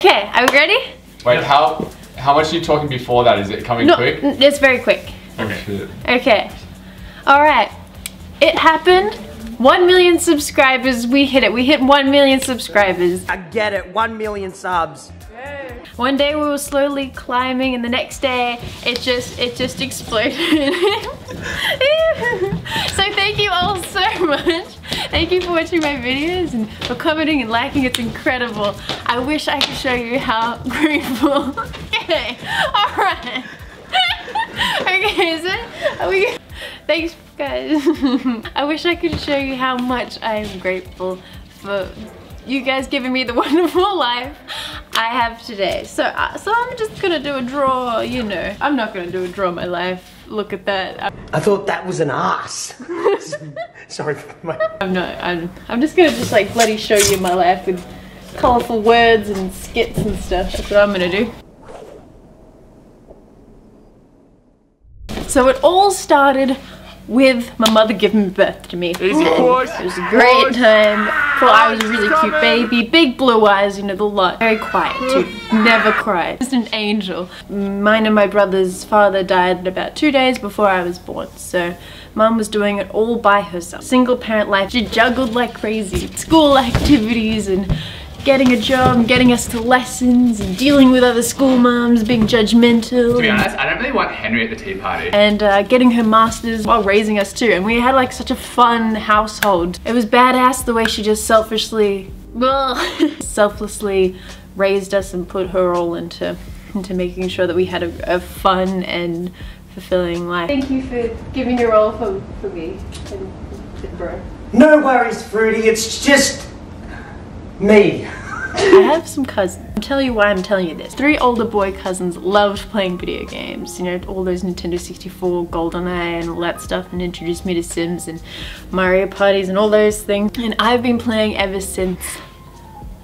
Okay, are we ready? Wait, how much are you talking before that? Is it coming quick? It's very quick. Okay. Okay. Alright. It happened. 1 million subscribers. We hit it. We hit 1 million subscribers. I get it. 1 million subs. One day we were slowly climbing, and the next day it just exploded. So thank you all so much. Thank you for watching my videos and for commenting and liking. It's incredible. I wish I could show you how grateful. Okay, alright. Okay, so thanks guys. I wish I could show you how much I am grateful for you guys giving me the wonderful life I have today. So I'm just gonna do a draw, you know. I'm not gonna do a draw of my life. Look at that. I thought that was an ass. Sorry for my... I'm just gonna like bloody show you my life with colorful words and skits and stuff. That's what I'm gonna do. So it all started with my mother giving birth to me. It was a great time. I was a really cute baby, big blue eyes, you know, the lot. Very quiet too, never cried. Just an angel. Mine and my brother's father died about 2 days before I was born, so Mum was doing it all by herself. Single parent life, she juggled like crazy. School activities and getting a job and getting us to lessons and dealing with other school mums, being judgmental. To be honest, I don't really want Henry at the tea party. And getting her masters while raising us too. And we had like such a fun household. It was badass the way she just selflessly raised us and put her all into making sure that we had a fun and fulfilling life. Thank you for giving your all for me and bro. No worries, Fruity. It's just me. I have some cousins. I'll tell you why I'm telling you this. 3 older boy cousins loved playing video games. You know, all those Nintendo 64, GoldenEye and all that stuff, and introduced me to Sims and Mario parties and all those things. And I've been playing ever since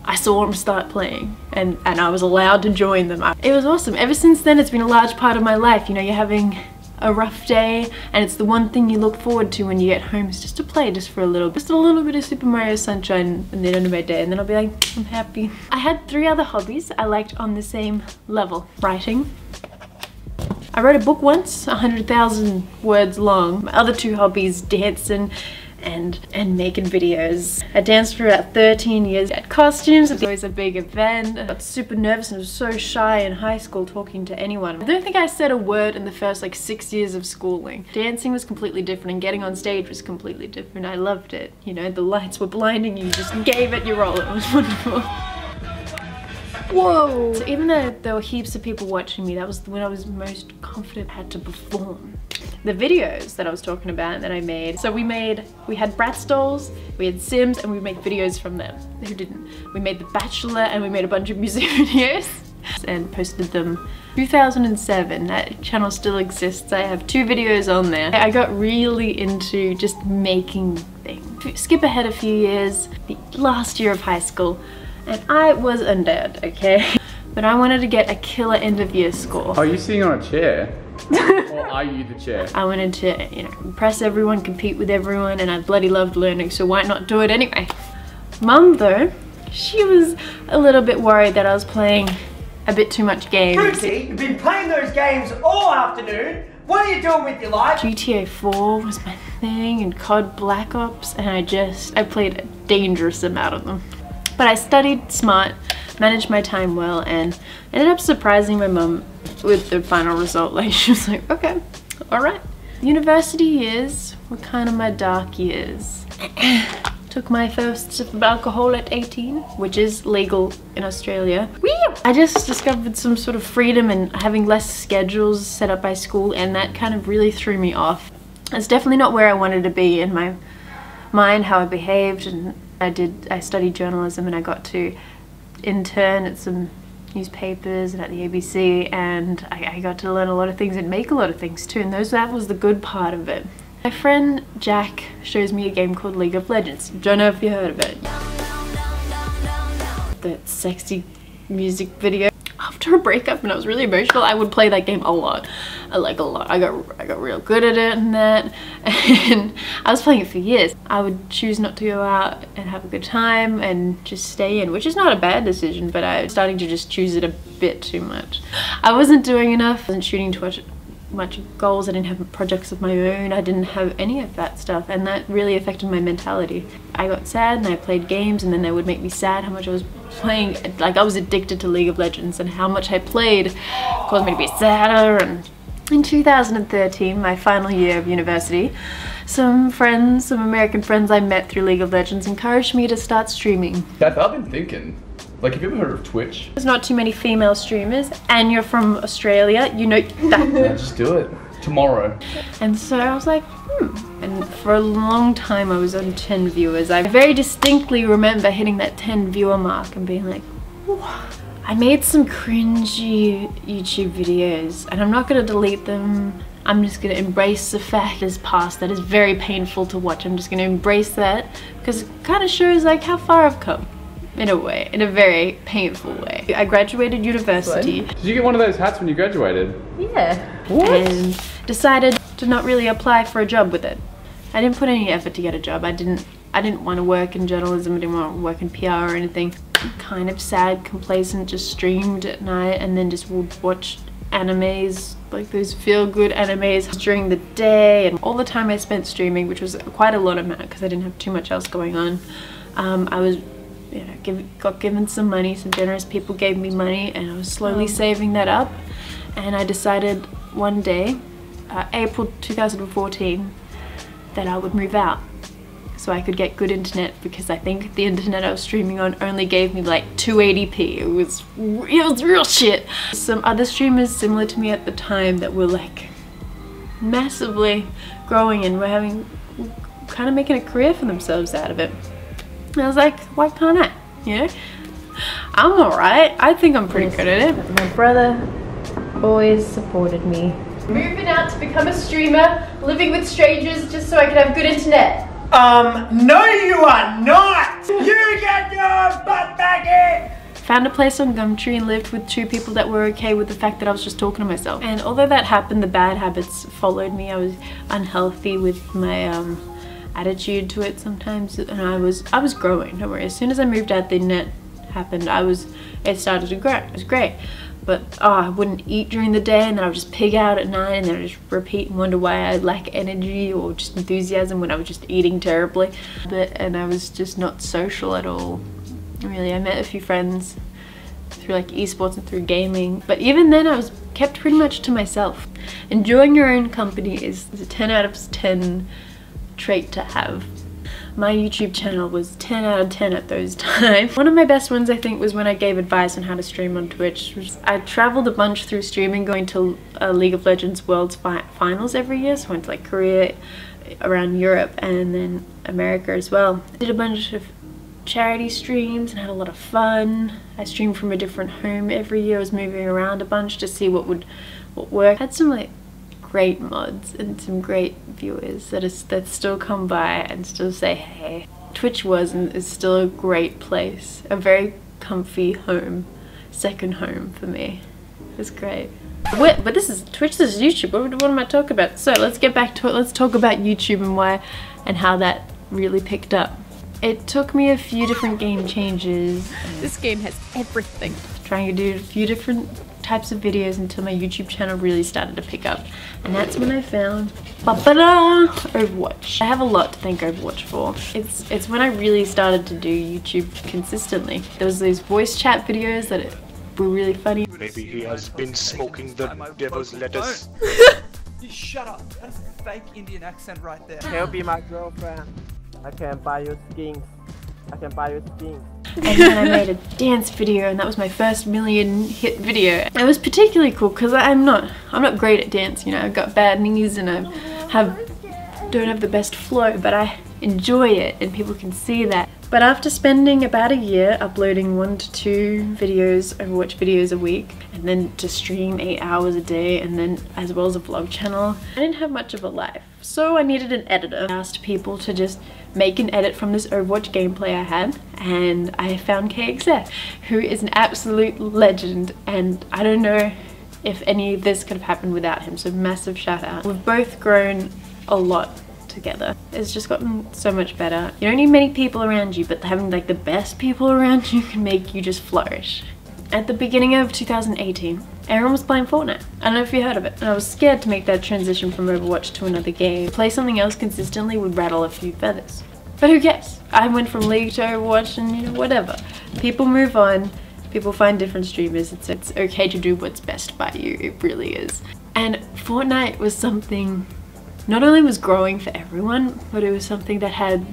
I saw them start playing, and I was allowed to join them. It was awesome. Ever since then, it's been a large part of my life. You know, you're having a rough day and it's the one thing you look forward to when you get home is just to play just for a little bit of Super Mario Sunshine and the end of my day, and then I'll be like, I'm happy. I had 3 other hobbies I liked on the same level. Writing. I wrote a book once, 100,000 words long. My other 2 hobbies, dancing and making videos. I danced for about 13 years at costumes. It was always a big event. I got super nervous and was so shy in high school talking to anyone. I don't think I said a word in the first like 6 years of schooling. Dancing was completely different and getting on stage was completely different. I loved it. You know, the lights were blinding, you just gave it your all. It was wonderful. Whoa! So even though there were heaps of people watching me, that was when I was most confident I had to perform. The videos that I was talking about and that I made. So we had Bratz dolls, we had Sims, and we made videos from them. Who didn't? We made The Bachelor and we made a bunch of music videos and posted them. 2007, that channel still exists. I have 2 videos on there. I got really into just making things. Skip ahead a few years, the last year of high school, and I was undead, okay? But I wanted to get a killer end of year score. Are you sitting on a chair? Or are you the chair? I wanted to, you know, impress everyone, compete with everyone, and I bloody loved learning, so why not do it anyway? Mum, though, she was a little bit worried that I was playing a bit too much games. Fruity, you've been playing those games all afternoon. What are you doing with your life? GTA 4 was my thing, and COD Black Ops, and I played a dangerous amount of them. But I studied smart, managed my time well, and ended up surprising my mum with the final result. Like, she was like, okay, alright. University years were kind of my dark years. Took my first sip of alcohol at 18, which is legal in Australia. Whee! I just discovered some sort of freedom and having less schedules set up by school, and that kind of really threw me off. It's definitely not where I wanted to be in my mind, how I behaved, and I studied journalism, and I got to intern at some newspapers and at the ABC, and I got to learn a lot of things and make a lot of things too, and that was the good part of it. My friend Jack shows me a game called League of Legends. Don't know if you heard of it. That sexy music video. Of after a breakup and I was really emotional, I would play that game a lot. I got real good at it and that, and I was playing it for years. I would choose not to go out and have a good time and just stay in, which is not a bad decision, but I was starting to just choose it a bit too much. I wasn't doing enough, I wasn't shooting too much goals, I didn't have projects of my own, I didn't have any of that stuff, and that really affected my mentality. I got sad and I played games, and then they would make me sad how much I was playing. Like, I was addicted to League of Legends, and how much I played caused me to be sadder. And in 2013, my final year of university, some American friends I met through League of Legends encouraged me to start streaming. I've been thinking, like, have you ever heard of Twitch? There's not too many female streamers, and you're from Australia, you know that. Yeah, just do it. Tomorrow. And so I was like, And for a long time I was on 10 viewers. I very distinctly remember hitting that 10 viewer mark and being like, whoa. I made some cringy YouTube videos, and I'm not gonna delete them. I'm just gonna embrace the fact as past that is very painful to watch. I'm just gonna embrace that because it kind of shows like how far I've come. In a way, in a very painful way. I graduated university. Did you get one of those hats when you graduated? Yeah. What? And decided to not really apply for a job with it. I didn't put any effort to get a job. I didn't want to work in journalism. I didn't want to work in PR or anything. Kind of sad, complacent, just streamed at night and then just would watch animes, like those feel-good animes during the day, and all the time I spent streaming, which was quite a lot of amount because I didn't have too much else going on. I was, you know, got given some money, some generous people gave me money, and I was slowly saving that up. And I decided one day, April 2014, that I would move out so I could get good internet, because I think the internet I was streaming on only gave me like 280p. It was real shit. Some other streamers similar to me at the time that were like massively growing and were kind of making a career for themselves out of it. And I was like, why can't I? You know? I'm alright. I think I'm pretty good at it. My brother always supported me. Moving out to become a streamer, living with strangers just so I could have good internet. No you are not! You get your butt back in! Found a place on Gumtree and lived with 2 people that were okay with the fact that I was just talking to myself. And although that happened, the bad habits followed me. I was unhealthy with my attitude to it sometimes, and I was growing. Don't worry. As soon as I moved out, the internet happened. It started to grow. It was great. But I wouldn't eat during the day, and then I would just pig out at night, and then I just repeat and wonder why I lack energy or just enthusiasm when I was just eating terribly. And I was just not social at all. Really, I met a few friends through like esports and through gaming, but even then I was kept pretty much to myself. Enjoying your own company is a 10 out of 10 trait to have. My YouTube channel was 10 out of 10 at those times. One of my best ones, I think, was when I gave advice on how to stream on Twitch. I traveled a bunch through streaming, going to League of Legends World's Finals every year. So I went to like Korea, around Europe, and then America as well. Did a bunch of charity streams and had a lot of fun. I streamed from a different home every year. I was moving around a bunch to see what worked. Had some like great mods and some great viewers that still come by and still say hey. Twitch was and is still a great place, a very comfy home, second home for me. It's great. But this is Twitch, this is YouTube. What am I talking about? So let's get back to it. Let's talk about YouTube and why and how that really picked up. It took me a few different game changes. This game has everything. Trying to do a few different types of videos until my YouTube channel really started to pick up. And that's when I found Overwatch. I have a lot to thank Overwatch for. It's when I really started to do YouTube consistently. There was these voice chat videos that were really funny. Maybe he has been smoking the devil's lettuce. You shut up. That's a fake Indian accent right there. He'll be my girlfriend. I can buy you skins. I can buy you skins. And then I made a dance video, and that was my first million hit video. It was particularly cool because I'm not great at dance, you know. I've got bad knees and I don't have the best flow, but I enjoy it and people can see that. But after spending about a year uploading 1 to 2 videos, Overwatch videos a week, and then to stream 8 hours a day, and then as well as a vlog channel, I didn't have much of a life. So I needed an editor. I asked people to just make an edit from this Overwatch gameplay I had, and I found KXF, who is an absolute legend, and I don't know if any of this could have happened without him, so massive shout out. We've both grown a lot together. It's just gotten so much better. You don't need many people around you, but having like the best people around you can make you just flourish. At the beginning of 2018, everyone was playing Fortnite. I don't know if you heard of it. And I was scared to make that transition from Overwatch to another game. Play something else consistently would rattle a few feathers. But who cares? I went from League to Overwatch and you know, whatever. People move on. People find different streamers. It's okay to do what's best by you. It really is. And Fortnite was something, not only was growing for everyone, but it was something that had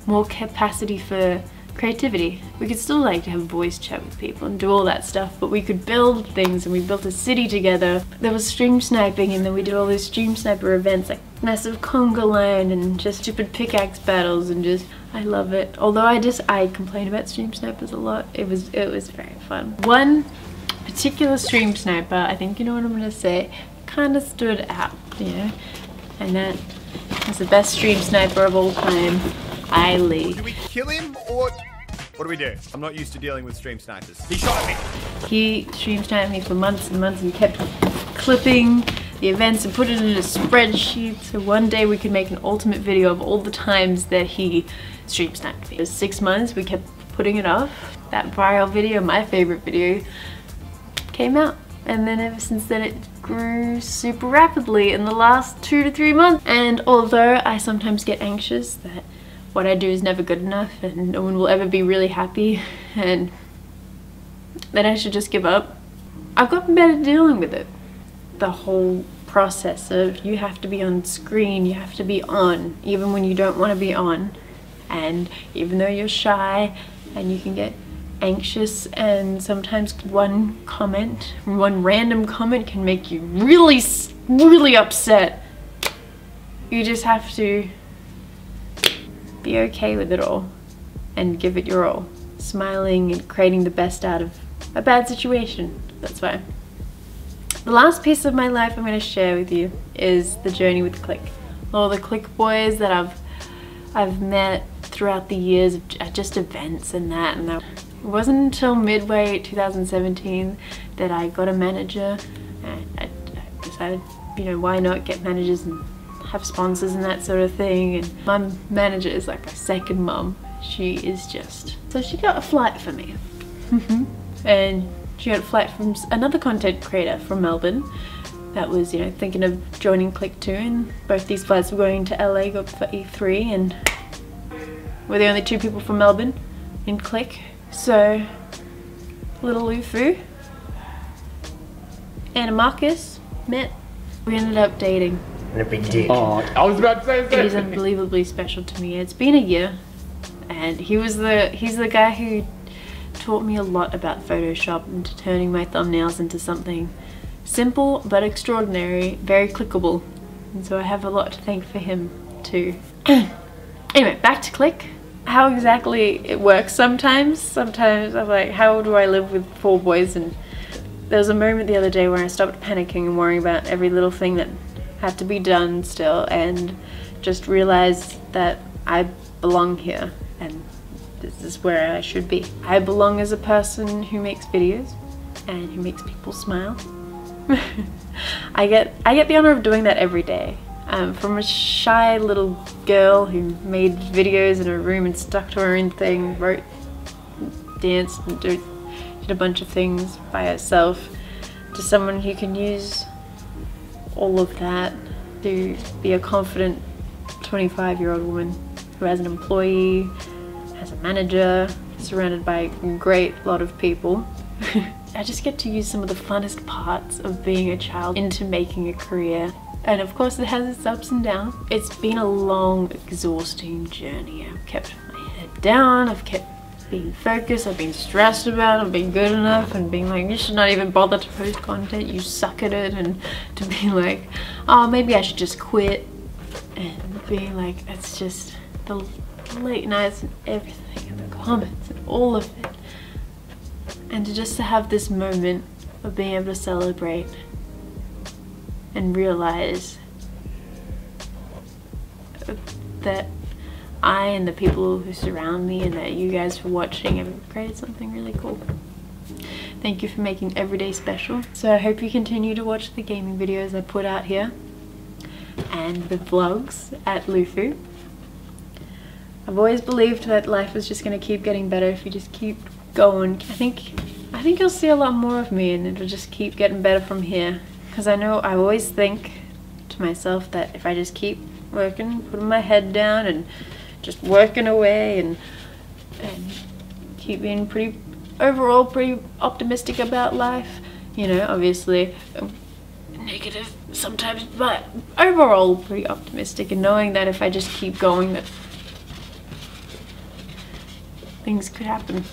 more capacity for creativity. We could still like have voice chat with people and do all that stuff, but we could build things, and we built a city together. There was stream sniping, and then we did all these stream sniper events like massive conga line and just stupid pickaxe battles, and just I love it. Although I complain about stream snipers a lot. It was very fun. One particular stream sniper, I think you know what I'm gonna say, kind of stood out, you know, and that was the best stream sniper of all time, Lee. Do we kill him or what do we do? I'm not used to dealing with stream snipers. He shot at me. He stream sniped me for months and months and kept clipping the events and put it in a spreadsheet, so one day we could make an ultimate video of all the times that he stream sniped me. It was 6 months, we kept putting it off. That viral video, my favorite video, came out. And then ever since then it grew super rapidly in the last 2 to 3 months. And although I sometimes get anxious that what I do is never good enough and no one will ever be really happy and then I should just give up, I've gotten better at dealing with it. The whole process of you have to be on screen, you have to be on even when you don't want to be on, and even though you're shy and you can get anxious, and sometimes one random comment can make you really upset. You just have to be okay with it all and give it your all, smiling and creating the best out of a bad situation. That's why. The last piece of my life I'm going to share with you is the journey with Click. All the Click boys that I've met throughout the years at just events and that. It wasn't until midway 2017 that I got a manager, and I decided, you know, why not get managers and have sponsors and that sort of thing. And my manager is like my second mum. She is just, so she got a flight for me. And she got a flight from another content creator from Melbourne that was, you know, thinking of joining Click too, and both these flights were going to LA for E3, and we're the only 2 people from Melbourne in Click. So little Lufu and Marcus met. We ended up dating. And a big dick. Oh, I was about to say the same. He's unbelievably special to me. It's been a year, and he's the guy who taught me a lot about Photoshop and turning my thumbnails into something simple but extraordinary, very clickable. And so I have a lot to thank for him too. Anyway, back to Click. How exactly it works sometimes I'm like, how do I live with 4 boys? And there was a moment the other day where I stopped panicking and worrying about every little thing that had to be done still, and just realized that I belong here and this is where I should be. I belong as a person who makes videos and who makes people smile. I get the honor of doing that every day. From a shy little girl who made videos in her room and stuck to her own thing, wrote, danced and did a bunch of things by herself, to someone who can use all of that to be a confident 25-year-old woman who has an employee, has a manager, surrounded by a great lot of people. I just get to use some of the funnest parts of being a child into making a career. And of course it has its ups and downs. It's been a long, exhausting journey. I've kept my head down, I've kept being focused, I've been stressed about it, I've been good enough and being like, you should not even bother to post content, you suck at it, and to be like, oh, maybe I should just quit, and being like, it's just the late nights and everything and the comments and all of it. And to have this moment of being able to celebrate and realize that I and the people who surround me and that you guys for watching have created something really cool. Thank you for making every day special. So I hope you continue to watch the gaming videos I put out here and the vlogs at Loserfruit. I've always believed that life was just going to keep getting better if you just keep going. I think you'll see a lot more of me and it'll just keep getting better from here. Because I know I always think to myself that if I just keep working, putting my head down and just working away and keep being overall pretty optimistic about life, you know, obviously negative sometimes, but overall pretty optimistic, and knowing that if I just keep going that things could happen.